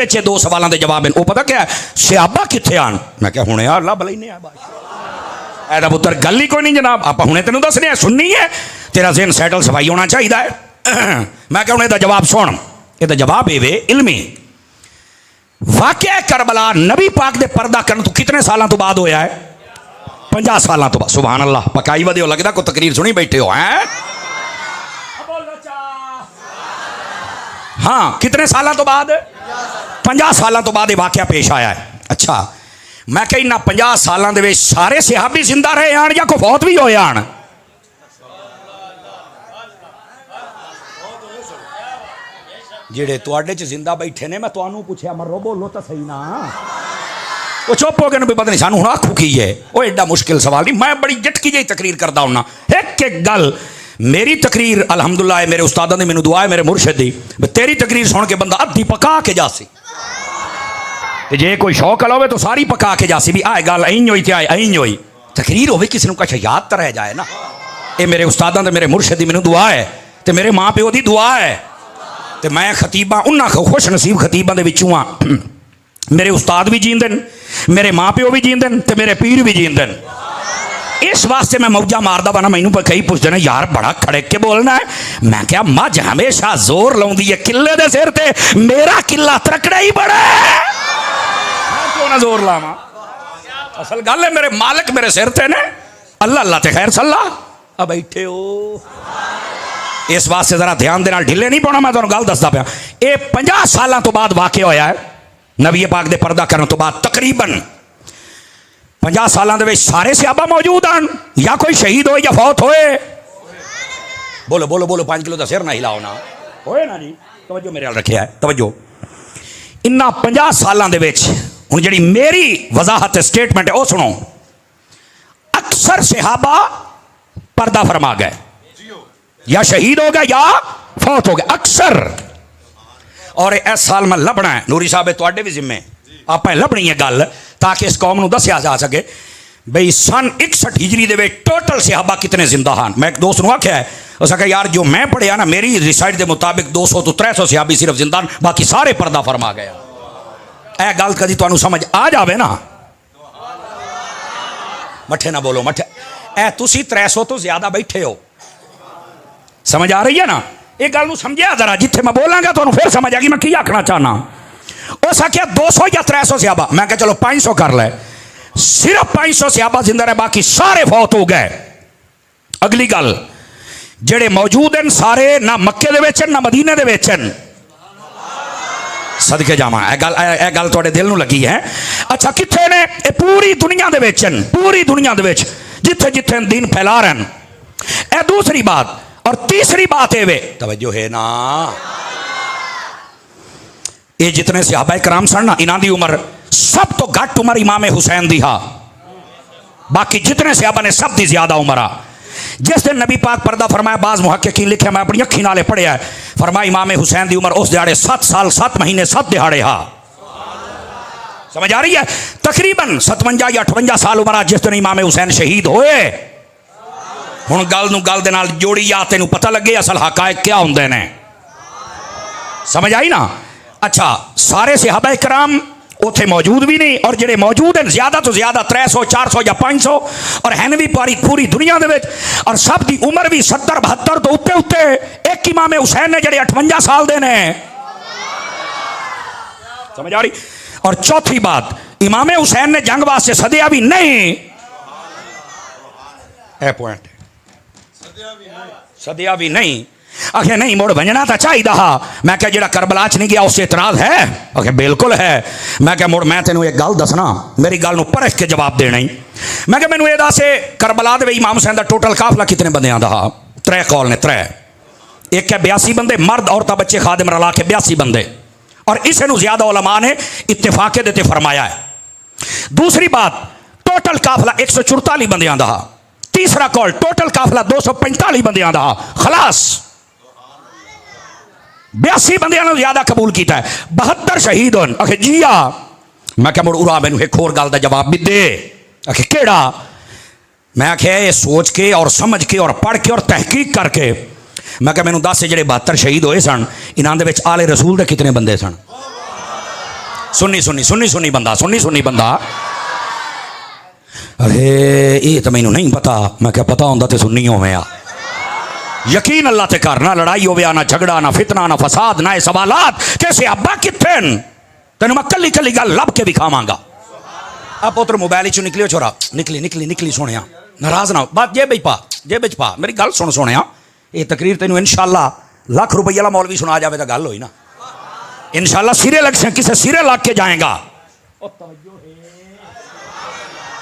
ये दो सवालों के जवाब हैं। वो पता क्या है, सहाबा कित्थे आन? मैं क्या हुणे यार लभ लैने आ बादशाह, ऐदा पुत्तर गल ही कोई नहीं जनाब, आप हुणे तेनों दसने सुननी है, तेरा ज़हन सैटल सफाई होना चाहिए है। मैं क्या हुणे दा जवाब सुन, ये जवाब ये वे इल्मी। वाकया करबला नबी पाक दे पर्दा करने तो कितने सालों तो बाद होया है? 50 सालों तो बाद। सुभान अल्लाह, पकाई वधियो लगदा कोई तकरीर सुनी बैठे हो हैं? हाँ, कितने सालों तो बाद? 50 सालों तो बाद वाकया पेश आया है। अच्छा, मैं कहना 50 सालों के सारे सहाबी जिंदा रहे आन या कोई फौत भी होए आन? जेड़े तुहाडे च जिंदा बैठे ने, मैं तुहानू पूछया मरो बोलो तो सही ना, वो चुप हो गए भी पता नहीं सानू हुण आखू की है। वो एडा मुश्किल सवाल नहीं, मैं बड़ी झटकी जी तकरीर करता हूं ना। एक एक गल मेरी तकरीर अलहमदुल्ला है, मेरे उस्तादां ने मैनू दुआ है, मेरे मुर्शिद दी, तेरी तकरीर सुन के बंदा अद्धी पका के जासी, जे कोई शौक वाला होवे तो सारी पका के जासी भी आए गल इंज होई ते आए इंज होई। तकरीर होवे किसी कुछ याद तो रह जाए ना। ये मेरे उस्तादां ते मेरे मुर्शिद दी मैनू दुआ है, ते मेरे माँ प्यो दी दुआ है, ते मैं खतीबा उन्हां खुश नसीब खतीबां दे विचों आ। मेरे उस्ताद भी जींदे न, मेरे माँ प्यो भी जींदे न, ते मेरे पीर भी जींदे न। इस वास्ते मैं मौजा मारदा बना। मैनू कई पुछदे ने यार बड़ा खड़क के बोलना है। मैं क्या मझ हमेशा जोर लाउंदी है किले दे सिर ते, मेरा किला त्रकड़ा ही बड़ा है, मैं क्यों ना जोर लावां? असल गल है मेरे मालिक मेरे सिर ते ने, अल्लाह अल्लाह ते खैर सल्ला आ बैठे हो। इस वास्ते जरा ध्यान दे नाल ढिले नहीं पाना। मैं तुहानू गल दसदा पिया, ये 50 सालों तो बाद वाकया होया है नबी पाक दे पर्दा करने तो बाद। तकरीबन 50 सालों के सारे सहाबा मौजूद हैं या कोई शहीद होए या फौत होए? बोलो बोलो बोलो, 5 किलो का सिर ना हिलाओ ना, होए ना जी। तवज्जो मेरे नाल रखिया है, तवज्जो। इन्ना 50 सालों के हुण जिहड़ी मेरी वजाहत स्टेटमेंट है वो सुनो। अक्सर सहाबा पर्दा फरमा गए, या शहीद हो गए या फौत हो गए, अक्सर। और इस साल मैं लभना है, नूरी साहब तुहाडे भी जिम्मे, आप लभनी है गल ताकि इस कौम को दसिया जा सके बई सन 61 हिजरी दे टोटल सहाबा कितने जिंदा हैं। मैं एक दोस्त ने आख्या है, उस आख्या यार जो मैं पढ़िया ना मेरी रिसर्च के मुताबिक 200 तो 300 सहाबी सिर्फ जिंदा, बाकी सारे पर्दा फरमा गए। यह गल कभी तुहानू समझ आ जाए ना, मठे ना बोलो मठे, ए तुसी 300 तो ज्यादा बैठे हो, समझ आ रही है ना? एक गल समझिया जरा, जिथे मैं बोलांगा तो फिर समझ आएगी मैं की आखना चाहना। उस आख्या 200 या 300 सहाबा, मैं क्या चलो 500 कर ले, सिर्फ 500 सहाबा जिंदा रहे, बाकी सारे फौत हो गए। अगली गल, जेड़े मौजूद हैं सारे ना मक्के दे विच ना मदीने दे विच, सदके जावा। यह गल तुहाडे दिल नूं लगी है? अच्छा, कित्थे ने? ये पूरी दुनिया दे विच, पूरी दुनिया दे विच जिथे जिथे दीन फैला रहे हैं। यह दूसरी बात। और तीसरी बात है वे, तवज्जो है ना, ये जितने सहाबा कराम सन ना, इन्हां दी उम्र सब तो घट उम्र इमाम हुसैन दी हा, बाकी जितने सहाबा ने सब दी ज्यादा उम्र आ। जिस दिन नबी पाक पर्दा फरमाया, बाज मुहक्किकीन लिखे, मैं अपनी अखी नाले पढ़िया है, फरमाया इमाम हुसैन दी उम्र उस दिहाड़े 7 साल 7 महीने 7 दिहाड़े हा। समझ आ रही है? तकरीबन 57 या 58 साल उम्र जिस दिन इमाम हुसैन शहीद होए। हुण गल नूं गल दे नाल जोड़ी आ, तेनू पता लगे असल हकायक क्या हुंदे ने। समझ आई ना? अच्छा, सारे सहाबा कराम उथे मौजूद भी नहीं, और जेडे मौजूद हैं ज्यादा तो ज्यादा 300 400 या 500, और हैं भी पूरी दुनिया दे विच, और सब दी उम्र भी 70 72 तो उत्ते उत्ते। एक इमाम हुसैन ने जेडे 58 साल दे ने। समझ आ रही? और चौथी बात, इमाम हुसैन ने जंग वास्ते सदिया भी नहीं, ए पॉइंट, सदिया भी नहीं। आखे नहीं मुड़ वंजना तो चाहिए हा। मैं क्या जेड़ा करबला च नहीं गया उससे इतराज है? आखे बिल्कुल है। मैं क्या मुड़ मैं तेनों एक गल दसना, मेरी गल नूं परख के जवाब देना ही। मैं क्या मैनू ये दस, करबला दे इमाम हुसैन दा टोटल काफला कितने बंदियां दा हा? 3 कौल ने, 3। एक है 82 बंदे, मर्द औरतां बच्चे खादिम रला के 82 बंदे, और इसे नूं ज्यादा उलमा ने इत्तेफाके देते फरमाया है। दूसरी बात, टोटल काफला 144 बंदियां दा हा। तीसरा कौल, टोटल काफला 245 बंदियां दा हा। खलास 82 बंदियां ने ज्यादा कबूल किया है। 72 शहीद होन। आखे जी आ। मैं क्या मुड़ उरा मैनू एक होर गल दा जवाब भी दे। आखे केड़ा? मैं आखे ये सोच के और समझ के और पढ़ के और तहकीक करके। मैं क्या मैनू दस जेडे 72 शहीद होए सन, इन्हां दे विच आले रसूल दे कितने बंदे सन? सुन्नी बंदा अरे ये तो मैनू नहीं पता। मैं क्या पता होंदा ते सुन्नी होवे आ। यकीन अल्लाह ते कर, ना लड़ाई होवे, ना झगड़ा, ना फितना, ना फसाद, ना सवालात कैसे अब्बा किथे तेन मैं कली कली गल लब के विखावांगा। अब पुत्र मोबाइल चो निकलियो छोरा, निकली सोने नाराज ना बात जे बिच पा मेरी गल सुन सोने। ये तकरीर तेन इंशाअल्लाह लाख रुपये वाला मौलवी सुना जाए तो गल होई ना। इंशाअल्लाह सिरे लग से किसे सिरे लग के जाएगा।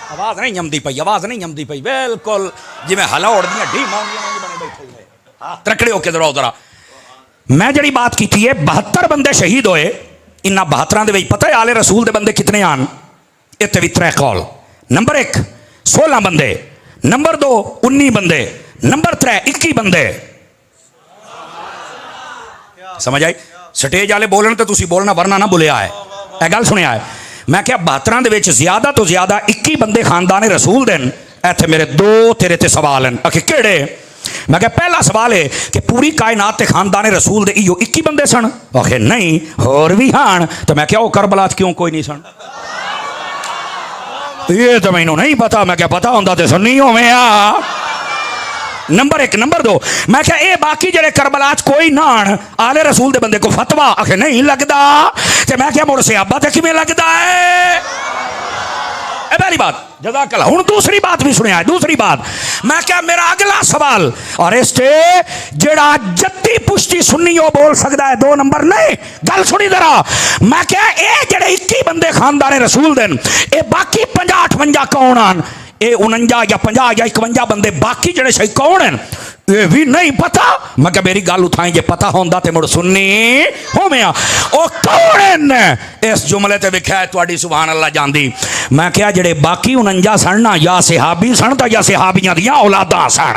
आवाज नहीं जमती पई बिल्कुल जिमें हलाउड़ दी ढी बने बैठे त्रकड़े होके दौड़ा उधरा। मैं जी बात की है 72 बंदे शहीद होए। इन्होंने 72 पता है आले रसूल दे बंदे कितने आन? इतने भी 3 कौल। नंबर 1 16 बंदे, नंबर 2 19 बंदे, नंबर 3 21 बंदे। समझ आई? स्टेज वाले बोलन तो तुसी बोलना वरना ना बुलिया है। यह गल सुनिया है। मैं क्या 72 के ज्यादा तो ज्यादा 21 बंदे खानदान रसूल देन। इतने मेरे 2 तेरे ते सवाल हैं। आखिर केड़े? मैं क्या पहला सवाल है कि पूरी कायनात ते खानदान रसूल दे इयो 21 बंदे सन? आखिर नहीं होर भी हान। तो मैं क्या वो करबला क्यों कोई नहीं सन? ये तो मैनू नहीं पता। मैं क्या पता होंदा ते सुन्नी होवे आ। नंबर 1 नंबर 2 मैं क्या ये बाकी जड़े करबला कोई ना आले रसूल दे बंदे को फतवा आखे नहीं लगता। ते मैं क्या मुड़ से अब्बा ते किवें लगदा है? पहली बात जज़ाकल्ला। हुण दूसरी बात भी सुनिया। दूसरी बात मैं क्या मेरा अगला सवाल और इससे जेड़ा जत्ती पुष्टि सुन्नी वो बोल सकता है 2 नंबर नहीं। गल सुनी जरा। मैं क्या ये जेड़े 21 बंदे खानदान रसूल देन ये बाकी 50-58 कौन आन? ये 49 या 50 या 51 बंदे बाकी जड़े सही कौन हैं? ये भी नहीं पता। मैं क्या मेरी गल उठाई जे पता होंदा ते मुड़ सुन्नी होवें। ओ कौन हैं? इस जुमले ते विख्या है तुहाडी सुभान अल्लाह जांदी। मैं क्या जड़े बाकी 49 सन ना या सहाबी सन या सहाबियां दियां औलादां सन।